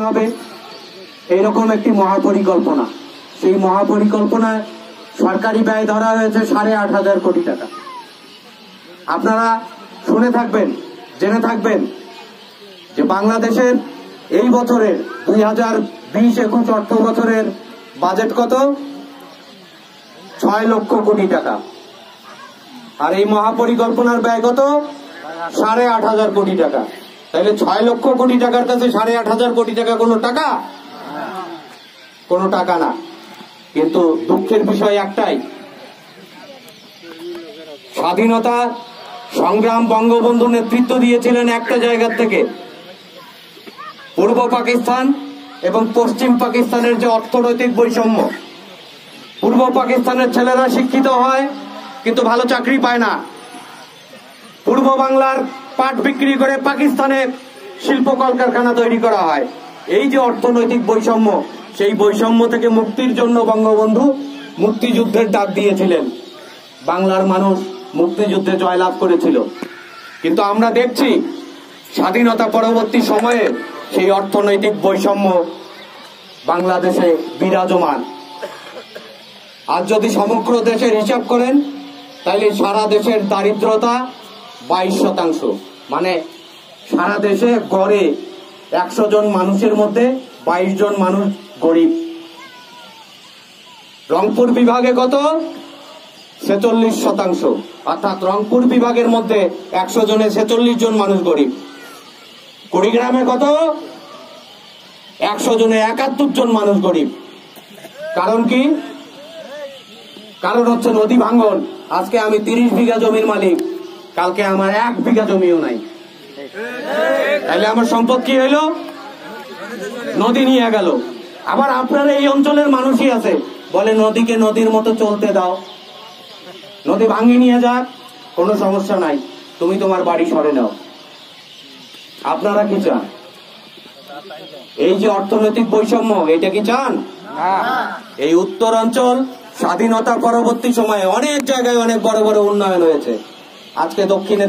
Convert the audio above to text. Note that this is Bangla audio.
হবে এইরকম একটি মহাপরিকল্পনা। সেই মহাপরিকল্পনায় সরকারি ব্যয় ধরা হয়েছে 8,500 কোটি টাকা। আপনারা শুনে থাকবেন, জেনে থাকবেন যে বাংলাদেশের এই বছরের 2020-21 অর্থ বছরের বাজেট কত? 6 লক্ষ কোটি টাকা। আর এই মহাপরিকল্পনার ব্যয় কত? 8,500 কোটি টাকা। তাহলে 6 লক্ষ কোটি টাকার কাছে 8,500 কোটি টাকা কোনো টাকা? কোনো টাকা না। কিন্তু দুঃখের বিষয় একটাই, স্বাধীনতা সংগ্রাম বঙ্গবন্ধু নেতৃত্ব দিয়েছিলেন একটা জায়গা থেকে। পূর্ব পাকিস্তান এবং পশ্চিম পাকিস্তানের যে অর্থনৈতিক বৈষম্য, পূর্ব পাকিস্তানের ছেলেরা শিক্ষিত হয় কিন্তু ভালো চাকরি পায় না। পূর্ব বাংলার পাট বিক্রি করে পাকিস্তানে শিল্প কলকারখানা তৈরি করা হয়। এই যে অর্থনৈতিক বৈষম্য, সেই বৈষম্য থেকে মুক্তির জন্য বঙ্গবন্ধু মুক্তিযুদ্ধের ডাক দিয়েছিলেন। বাংলার মানুষ মুক্তিযুদ্ধে জয়লাভ করেছিল। কিন্তু আমরা দেখছি স্বাধীনতা পরবর্তী সময়ে সেই অর্থনৈতিক বৈষম্য বাংলাদেশে বিরাজমান। আজ যদি সমগ্র দেশের হিসাব করেন তাহলে সারা দেশের দারিদ্রতা 22%। মানে সারা দেশে গড়ে 100 জন মানুষের মধ্যে 22 জন মানুষ গরিব। রংপুর বিভাগে কত? 46%। অর্থাৎ রংপুর বিভাগের মধ্যে 100 জনে 46 জন মানুষ গরিব। কুড়িগ্রামে কত? 100 জনে 71 জন মানুষ গরিব। কারণ কি? কারণ হচ্ছে নদী ভাঙ্গন। আজকে আমি 30 বিঘা জমির মালিক, কালকে আমার 1 বিঘা জমিও নাই। তাহলে আমার সম্পদ কি হইল? নদী নিয়ে গেল। আবার আপনার এই অঞ্চলের মানুষই আছে বলে নদীকে নদীর মতো চলতে দাও, নদী ভাঙিয়ে নিয়ে যাক, কোনো সমস্যা নাই, তুমি তোমার বাড়ি সরে নাও। আপনারা কি চান? এই যে অর্থনৈতিক বৈষম্য, এটা কি চান? এই উত্তরাঞ্চল স্বাধীনতা পরবর্তী সময়ে অনেক জায়গায় অনেক বড় বড় উন্নয়ন হয়েছে। আজকে দক্ষিণে